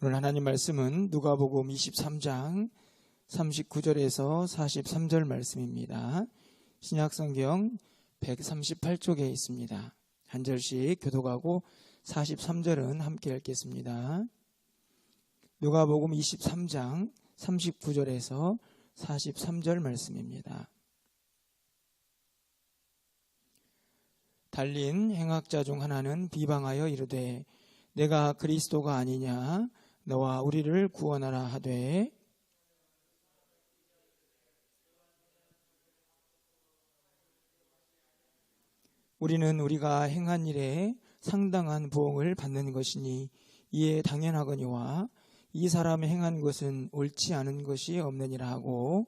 오늘 하나님 말씀은 누가복음 23장 39절에서 43절 말씀입니다. 신약성경 138쪽에 있습니다. 한 절씩 교독하고 43절은 함께 읽겠습니다. 누가복음 23장 39절에서 43절 말씀입니다. 달린 행악자 중 하나는 비방하여 이르되 내가 그리스도가 아니냐 너와 우리를 구원하라 하되 우리는 우리가 행한 일에 상당한 보응을 받는 것이니 이에 당연하거니와 이 사람이 행한 것은 옳지 않은 것이 없느니라 하고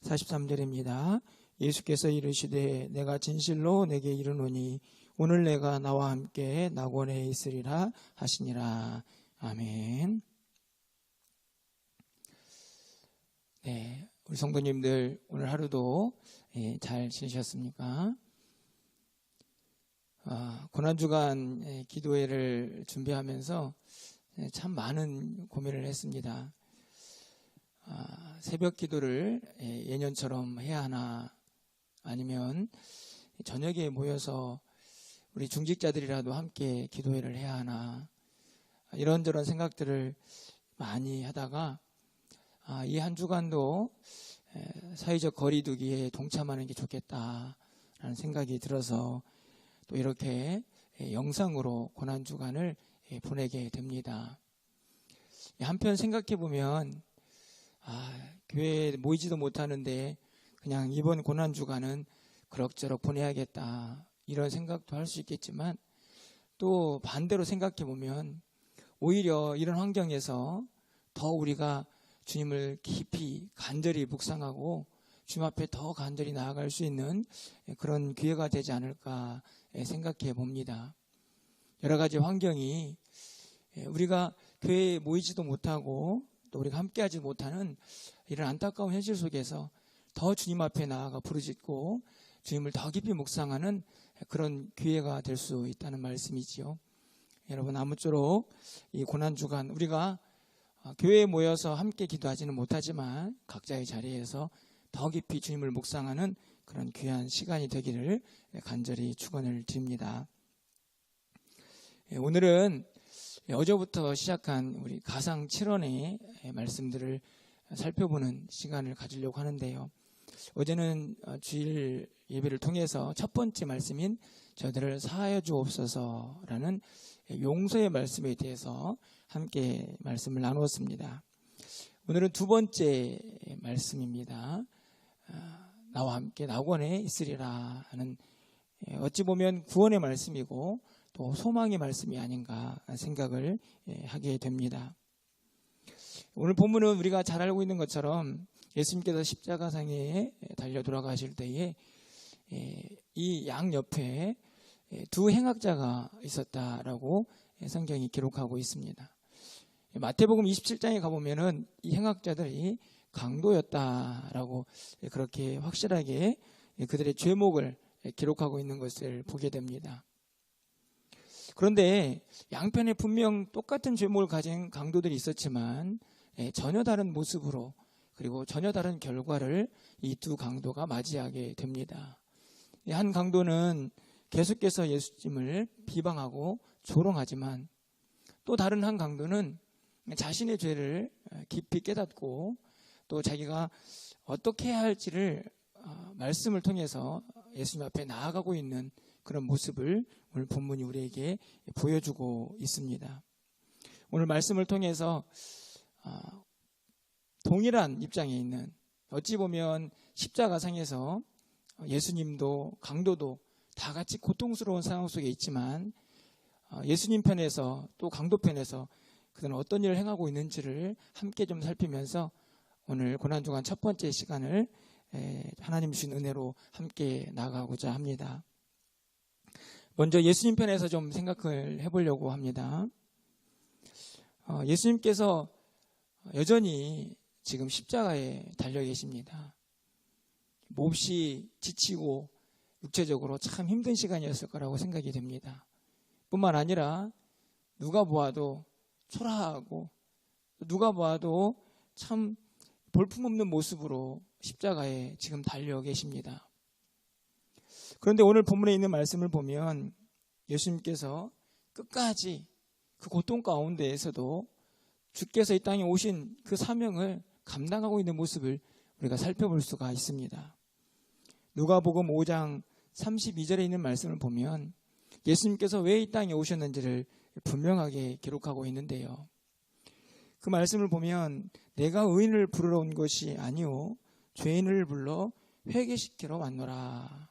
43절입니다. 예수께서 이르시되 내가 진실로 내게 이르노니 오늘 내가 나와 함께 낙원에 있으리라 하시니라. 아멘. 네, 우리 성도님들 오늘 하루도 잘 지내셨습니까? 고난주간 기도회를 준비하면서 참 많은 고민을 했습니다. 새벽 기도를 예년처럼 해야 하나, 아니면 저녁에 모여서 우리 중직자들이라도 함께 기도회를 해야 하나, 이런저런 생각들을 많이 하다가 이 한 주간도 사회적 거리두기에 동참하는 게 좋겠다라는 생각이 들어서 또 이렇게 영상으로 고난주간을 보내게 됩니다. 한편 생각해 보면 교회에 모이지도 못하는데 그냥 이번 고난주간은 그럭저럭 보내야겠다 이런 생각도 할 수 있겠지만, 또 반대로 생각해 보면 오히려 이런 환경에서 더 우리가 주님을 깊이 간절히 묵상하고 주님 앞에 더 간절히 나아갈 수 있는 그런 기회가 되지 않을까 생각해 봅니다. 여러 가지 환경이 우리가 교회에 모이지도 못하고 또 우리가 함께하지 못하는 이런 안타까운 현실 속에서 더 주님 앞에 나아가 부르짖고 주님을 더 깊이 묵상하는 그런 기회가 될 수 있다는 말씀이지요. 여러분, 아무쪼록 이 고난주간 우리가 교회에 모여서 함께 기도하지는 못하지만 각자의 자리에서 더 깊이 주님을 묵상하는 그런 귀한 시간이 되기를 간절히 축원을 드립니다. 오늘은 어제부터 시작한 우리 가상 7원의 말씀들을 살펴보는 시간을 가지려고 하는데요. 어제는 주일 예배를 통해서 첫 번째 말씀인 저들을 사하여 주옵소서라는 용서의 말씀에 대해서 함께 말씀을 나누었습니다. 오늘은 두 번째 말씀입니다. 나와 함께 낙원에 있으리라 하는, 어찌 보면 구원의 말씀이고 또 소망의 말씀이 아닌가 생각을 하게 됩니다. 오늘 본문은 우리가 잘 알고 있는 것처럼 예수님께서 십자가상에 달려 돌아가실 때에 이 양옆에 두 행악자가 있었다라고 성경이 기록하고 있습니다. 마태복음 27장에 가보면은 이 행악자들이 강도였다라고 그렇게 확실하게 그들의 죄목을 기록하고 있는 것을 보게 됩니다. 그런데 양편에 분명 똑같은 죄목을 가진 강도들이 있었지만 전혀 다른 모습으로 그리고 전혀 다른 결과를 이 두 강도가 맞이하게 됩니다. 한 강도는 계속해서 예수님을 비방하고 조롱하지만, 또 다른 한 강도는 자신의 죄를 깊이 깨닫고 또 자기가 어떻게 해야 할지를 말씀을 통해서 예수님 앞에 나아가고 있는 그런 모습을 오늘 본문이 우리에게 보여주고 있습니다. 오늘 말씀을 통해서 동일한 입장에 있는, 어찌 보면 십자가상에서 예수님도 강도도 다 같이 고통스러운 상황 속에 있지만 예수님 편에서 또 강도 편에서 그들은 어떤 일을 행하고 있는지를 함께 좀 살피면서 오늘 고난주간 첫 번째 시간을 하나님 주신 은혜로 함께 나가고자 합니다. 먼저 예수님 편에서 좀 생각을 해보려고 합니다. 예수님께서 여전히 지금 십자가에 달려 계십니다. 몹시 지치고 육체적으로 참 힘든 시간이었을 거라고 생각이 됩니다. 뿐만 아니라 누가 보아도 초라하고 누가 보아도 참 볼품없는 모습으로 십자가에 지금 달려 계십니다. 그런데 오늘 본문에 있는 말씀을 보면 예수님께서 끝까지 그 고통 가운데에서도 주께서 이 땅에 오신 그 사명을 감당하고 있는 모습을 우리가 살펴볼 수가 있습니다. 누가복음 5장 32절에 있는 말씀을 보면 예수님께서 왜 이 땅에 오셨는지를 분명하게 기록하고 있는데요. 그 말씀을 보면 내가 의인을 부르러 온 것이 아니오 죄인을 불러 회개시키러 왔노라.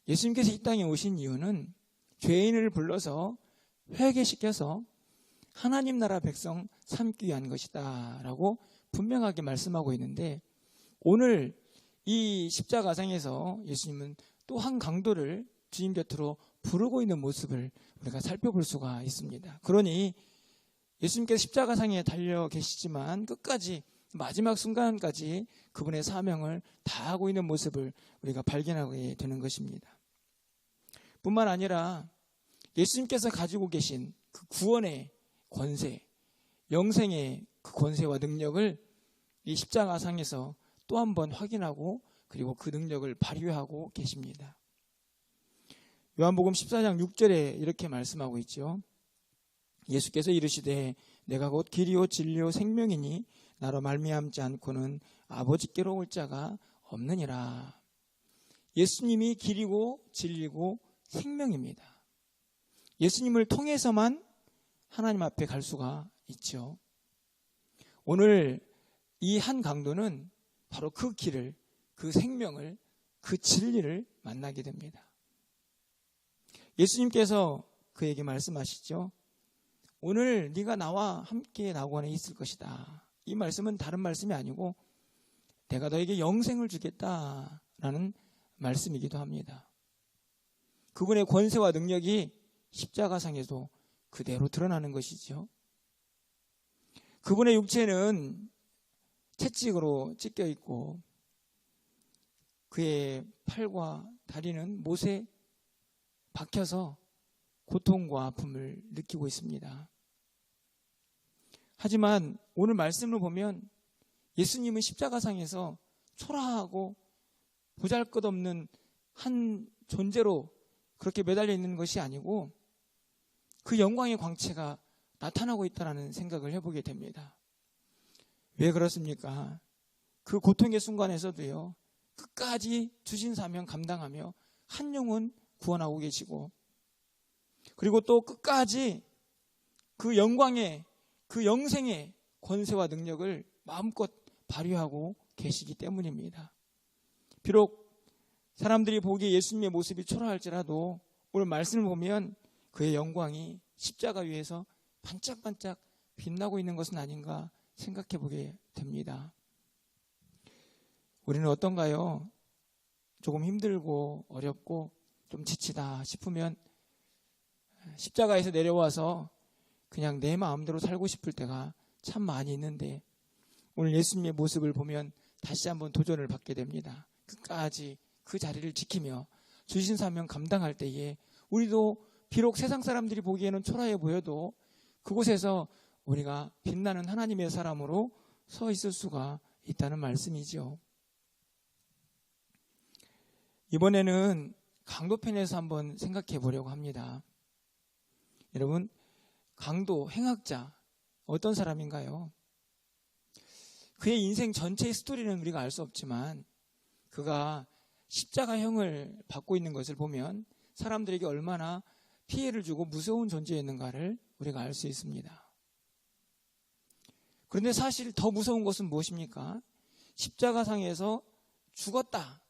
예수님께서 이 땅에 오신 이유는 죄인을 불러서 회개시켜서 하나님 나라 백성 삼기 위한 것이다 라고 분명하게 말씀하고 있는데, 오늘 이 십자가상에서 예수님은 또 한 강도를 주님 곁으로 부르고 있는 모습을 우리가 살펴볼 수가 있습니다. 그러니 예수님께서 십자가상에 달려 계시지만 끝까지 마지막 순간까지 그분의 사명을 다하고 있는 모습을 우리가 발견하게 되는 것입니다. 뿐만 아니라 예수님께서 가지고 계신 그 구원의 권세, 영생의 그 권세와 능력을 이 십자가상에서 또 한 번 확인하고 그리고 그 능력을 발휘하고 계십니다. 요한복음 14장 6절에 이렇게 말씀하고 있죠. 예수께서 이르시되 내가 곧 길이요 진리요 생명이니 나로 말미암지 않고는 아버지께로 올 자가 없느니라. 예수님이 길이고 진리고 생명입니다. 예수님을 통해서만 하나님 앞에 갈 수가 있죠. 오늘 이 한 강도는 바로 그 길을, 그 생명을, 그 진리를 만나게 됩니다. 예수님께서 그에게 말씀하시죠. 오늘 네가 나와 함께 낙원에 있을 것이다. 이 말씀은 다른 말씀이 아니고 내가 너에게 영생을 주겠다라는 말씀이기도 합니다. 그분의 권세와 능력이 십자가상에도 그대로 드러나는 것이죠. 그분의 육체는 채찍으로 찢겨 있고 그의 팔과 다리는 못에 박혀서 고통과 아픔을 느끼고 있습니다. 하지만 오늘 말씀을 보면 예수님은 십자가상에서 초라하고 보잘것없는 한 존재로 그렇게 매달려 있는 것이 아니고 그 영광의 광채가 나타나고 있다는 생각을 해보게 됩니다. 왜 그렇습니까? 그 고통의 순간에서도요, 끝까지 주신 사명 감당하며 한 영혼 구원하고 계시고, 그리고 또 끝까지 그 영광의, 그 영생의 권세와 능력을 마음껏 발휘하고 계시기 때문입니다. 비록 사람들이 보기에 예수님의 모습이 초라할지라도 오늘 말씀을 보면 그의 영광이 십자가 위에서 반짝반짝 빛나고 있는 것은 아닌가 생각해 보게 됩니다. 우리는 어떤가요? 조금 힘들고 어렵고 좀 지치다 싶으면 십자가에서 내려와서 그냥 내 마음대로 살고 싶을 때가 참 많이 있는데, 오늘 예수님의 모습을 보면 다시 한번 도전을 받게 됩니다. 끝까지 그 자리를 지키며 주신 사명 감당할 때에 우리도 비록 세상 사람들이 보기에는 초라해 보여도 그곳에서 우리가 빛나는 하나님의 사람으로 서 있을 수가 있다는 말씀이죠. 이번에는 강도편에서 한번 생각해 보려고 합니다. 여러분, 강도, 행악자, 어떤 사람인가요? 그의 인생 전체의 스토리는 우리가 알 수 없지만 그가 십자가형을 받고 있는 것을 보면 사람들에게 얼마나 피해를 주고 무서운 존재였는가를 우리가 알 수 있습니다. 그런데 사실 더 무서운 것은 무엇입니까? 십자가상에서 죽었다.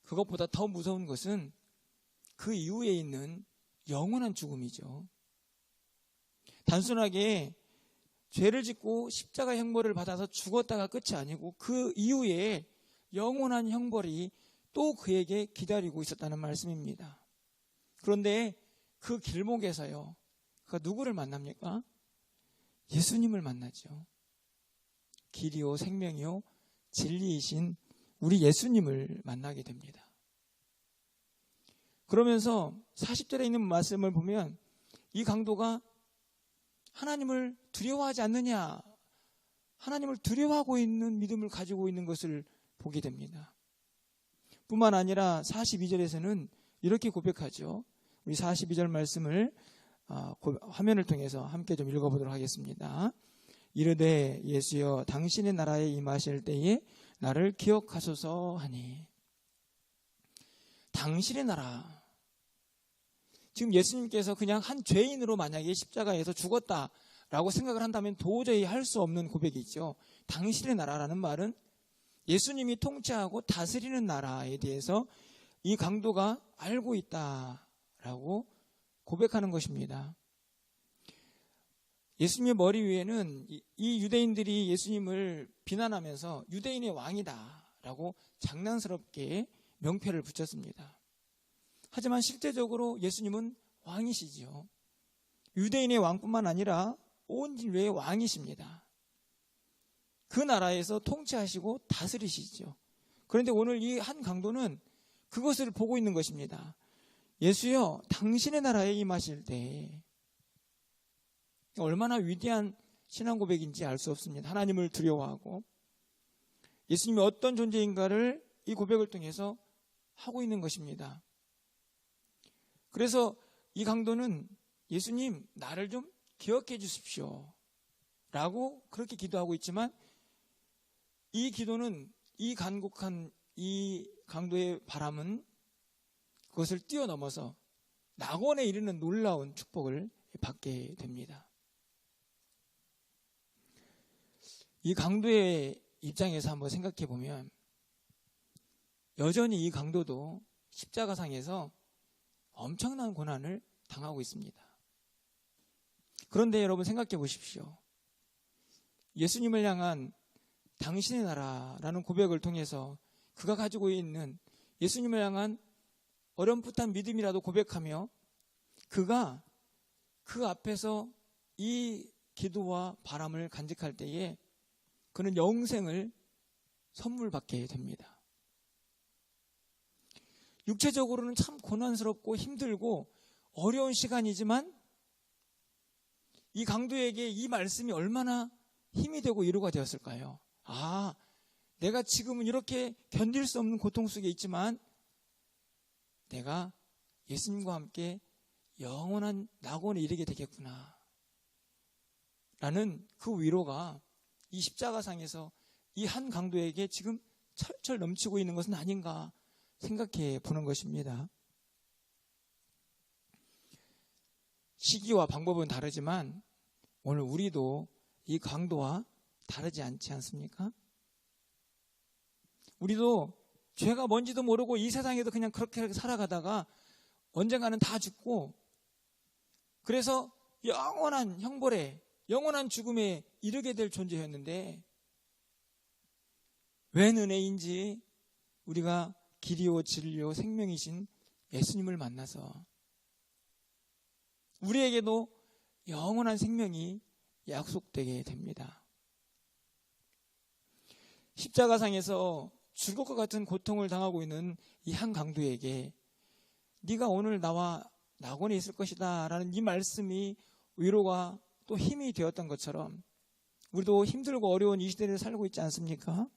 그것보다 더 무서운 것은 그 이후에 있는 영원한 죽음이죠. 단순하게 죄를 짓고 십자가 형벌을 받아서 죽었다가 끝이 아니고 그 이후에 영원한 형벌이 또 그에게 기다리고 있었다는 말씀입니다. 그런데 그 길목에서요, 그가 누구를 만납니까? 예수님을 만나죠. 길이요 생명이요 진리이신 우리 예수님을 만나게 됩니다. 그러면서 40절에 있는 말씀을 보면 이 강도가 하나님을 두려워하지 않느냐, 하나님을 두려워하고 있는 믿음을 가지고 있는 것을 보게 됩니다. 뿐만 아니라 42절에서는 이렇게 고백하죠. 우리 42절 말씀을 화면을 통해서 함께 좀 읽어보도록 하겠습니다. 이르되 예수여 당신의 나라에 임하실 때에 나를 기억하소서 하니. 당신의 나라. 지금 예수님께서 그냥 한 죄인으로 만약에 십자가에서 죽었다라고 생각을 한다면 도저히 할 수 없는 고백이죠. 당신의 나라라는 말은 예수님이 통치하고 다스리는 나라에 대해서 이 강도가 알고 있다라고 고백하는 것입니다. 예수님의 머리 위에는 이 유대인들이 예수님을 비난하면서 유대인의 왕이다라고 장난스럽게 명패를 붙였습니다. 하지만 실제적으로 예수님은 왕이시지요. 유대인의 왕뿐만 아니라 온 인류의 왕이십니다. 그 나라에서 통치하시고 다스리시죠. 그런데 오늘 이 한 강도는 그것을 보고 있는 것입니다. 예수여, 당신의 나라에 임하실 때. 얼마나 위대한 신앙 고백인지 알 수 없습니다. 하나님을 두려워하고 예수님이 어떤 존재인가를 이 고백을 통해서 하고 있는 것입니다. 그래서 이 강도는 예수님, 나를 좀 기억해 주십시오 라고 그렇게 기도하고 있지만 이 기도는, 이 간곡한 이 강도의 바람은 그것을 뛰어넘어서 낙원에 이르는 놀라운 축복을 받게 됩니다. 이 강도의 입장에서 한번 생각해 보면 여전히 이 강도도 십자가상에서 엄청난 고난을 당하고 있습니다. 그런데 여러분 생각해 보십시오. 예수님을 향한 당신의 나라라는 고백을 통해서 그가 가지고 있는 예수님을 향한 어렴풋한 믿음이라도 고백하며 그가 그 앞에서 이 기도와 바람을 간직할 때에 그는 영생을 선물 받게 됩니다. 육체적으로는 참 고난스럽고 힘들고 어려운 시간이지만 이 강도에게 이 말씀이 얼마나 힘이 되고 위로가 되었을까요? 아, 내가 지금은 이렇게 견딜 수 없는 고통 속에 있지만 내가 예수님과 함께 영원한 낙원에 이르게 되겠구나 라는 그 위로가 이 십자가상에서 이 한 강도에게 지금 철철 넘치고 있는 것은 아닌가 생각해 보는 것입니다. 시기와 방법은 다르지만 오늘 우리도 이 강도와 다르지 않지 않습니까? 우리도 죄가 뭔지도 모르고 이 세상에도 그냥 그렇게 살아가다가 언젠가는 다 죽고 그래서 영원한 형벌에, 영원한 죽음에 이르게 될 존재였는데 웬 은혜인지 우리가 길이요 진리요 생명이신 예수님을 만나서 우리에게도 영원한 생명이 약속되게 됩니다. 십자가상에서 죽을 것 같은 고통을 당하고 있는 이 한 강도에게 네가 오늘 나와 낙원에 있을 것이다 라는 이 말씀이 위로가 또 힘이 되었던 것처럼 우리도 힘들고 어려운 이 시대를 살고 있지 않습니까?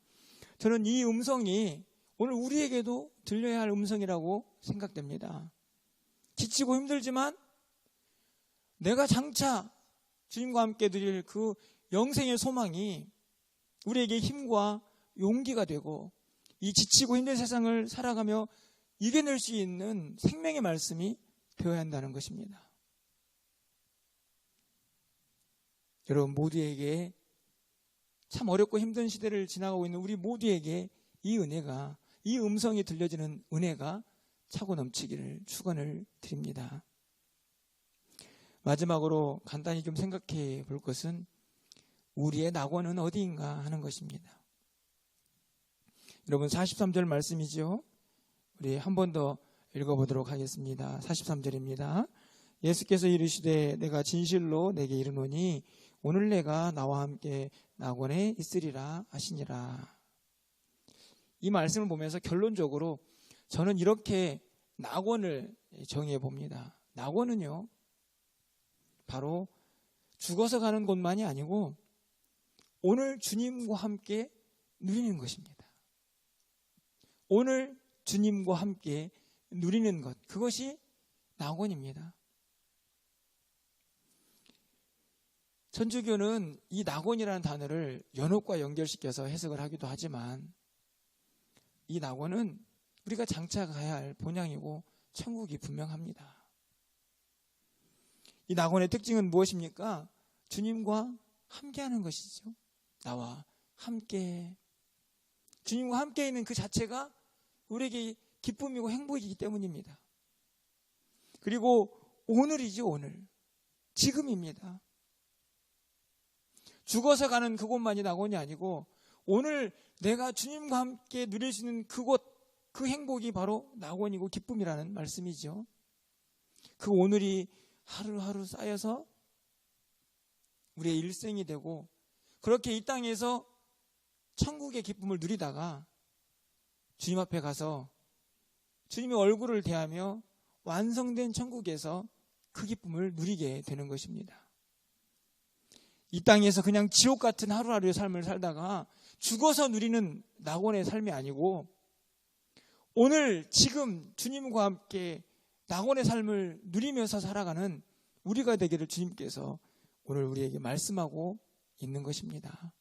저는 이 음성이 오늘 우리에게도 들려야 할 음성이라고 생각됩니다. 지치고 힘들지만 내가 장차 주님과 함께 드릴 그 영생의 소망이 우리에게 힘과 용기가 되고 이 지치고 힘든 세상을 살아가며 이겨낼 수 있는 생명의 말씀이 되어야 한다는 것입니다. 여러분 모두에게 참 어렵고 힘든 시대를 지나가고 있는 우리 모두에게 이 은혜가, 이 음성이 들려지는 은혜가 차고 넘치기를 축원을 드립니다. 마지막으로 간단히 좀 생각해 볼 것은 우리의 낙원은 어디인가 하는 것입니다. 여러분 43절 말씀이죠. 우리 한 번 더 읽어보도록 하겠습니다. 43절입니다. 예수께서 이르시되 내가 진실로 내게 이르노니 오늘 내가 나와 함께 낙원에 있으리라 하시니라. 이 말씀을 보면서 결론적으로 저는 이렇게 낙원을 정의해 봅니다. 낙원은요, 바로 죽어서 가는 곳만이 아니고 오늘 주님과 함께 누리는 것입니다. 오늘 주님과 함께 누리는 것, 그것이 낙원입니다. 천주교는 이 낙원이라는 단어를 연옥과 연결시켜서 해석을 하기도 하지만 이 낙원은 우리가 장차 가야 할 본향이고 천국이 분명합니다. 이 낙원의 특징은 무엇입니까? 주님과 함께하는 것이죠. 나와 함께. 주님과 함께 있는 그 자체가 우리에게 기쁨이고 행복이기 때문입니다. 그리고 오늘이죠, 오늘. 지금입니다. 죽어서 가는 그곳만이 낙원이 아니고 오늘 내가 주님과 함께 누릴 수 있는 그곳, 그 행복이 바로 낙원이고 기쁨이라는 말씀이죠. 그 오늘이 하루하루 쌓여서 우리의 일생이 되고 그렇게 이 땅에서 천국의 기쁨을 누리다가 주님 앞에 가서 주님의 얼굴을 대하며 완성된 천국에서 그 기쁨을 누리게 되는 것입니다. 이 땅에서 그냥 지옥 같은 하루하루의 삶을 살다가 죽어서 누리는 낙원의 삶이 아니고 오늘 지금 주님과 함께 낙원의 삶을 누리면서 살아가는 우리가 되기를 주님께서 오늘 우리에게 말씀하고 있는 것입니다.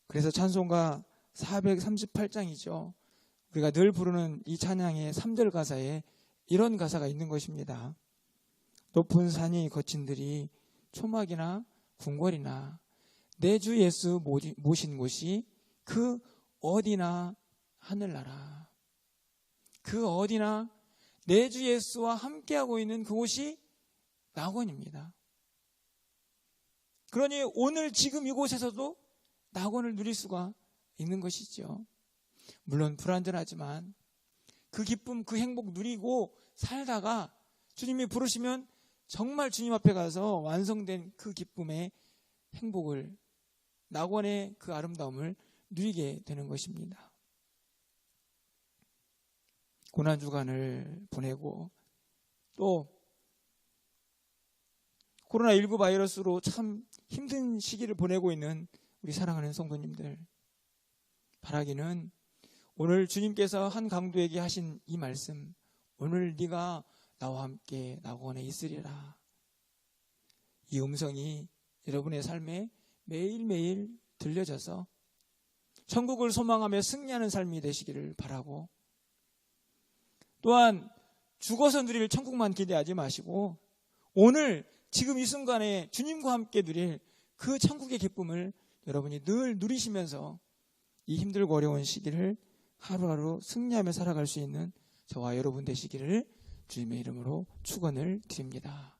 그래서 찬송가 438장이죠. 우리가 늘 부르는 이 찬양의 3절 가사에 이런 가사가 있는 것입니다. 높은 산이 거친 들이 초막이나 궁궐이나 내 주 예수 모신 곳이 그 어디나 하늘나라. 그 어디나 내 주 예수와 함께하고 있는 그곳이 낙원입니다. 그러니 오늘 지금 이곳에서도 낙원을 누릴 수가 있는 것이죠. 물론 불완전하지만 그 기쁨, 그 행복 누리고 살다가 주님이 부르시면 정말 주님 앞에 가서 완성된 그 기쁨의 행복을, 낙원의 그 아름다움을 누리게 되는 것입니다. 고난주간을 보내고 또 코로나19 바이러스로 참 힘든 시기를 보내고 있는 우리 사랑하는 성도님들, 바라기는 오늘 주님께서 한 강도에게 하신 이 말씀, 오늘 네가 나와 함께 낙원에 있으리라. 이 음성이 여러분의 삶에 매일매일 들려져서 천국을 소망하며 승리하는 삶이 되시기를 바라고, 또한 죽어서 누릴 천국만 기대하지 마시고 오늘 지금 이 순간에 주님과 함께 누릴 그 천국의 기쁨을 여러분이 늘 누리시면서 이 힘들고 어려운 시기를 하루하루 승리하며 살아갈 수 있는 저와 여러분 되시기를 주님의 이름으로 축원을 드립니다.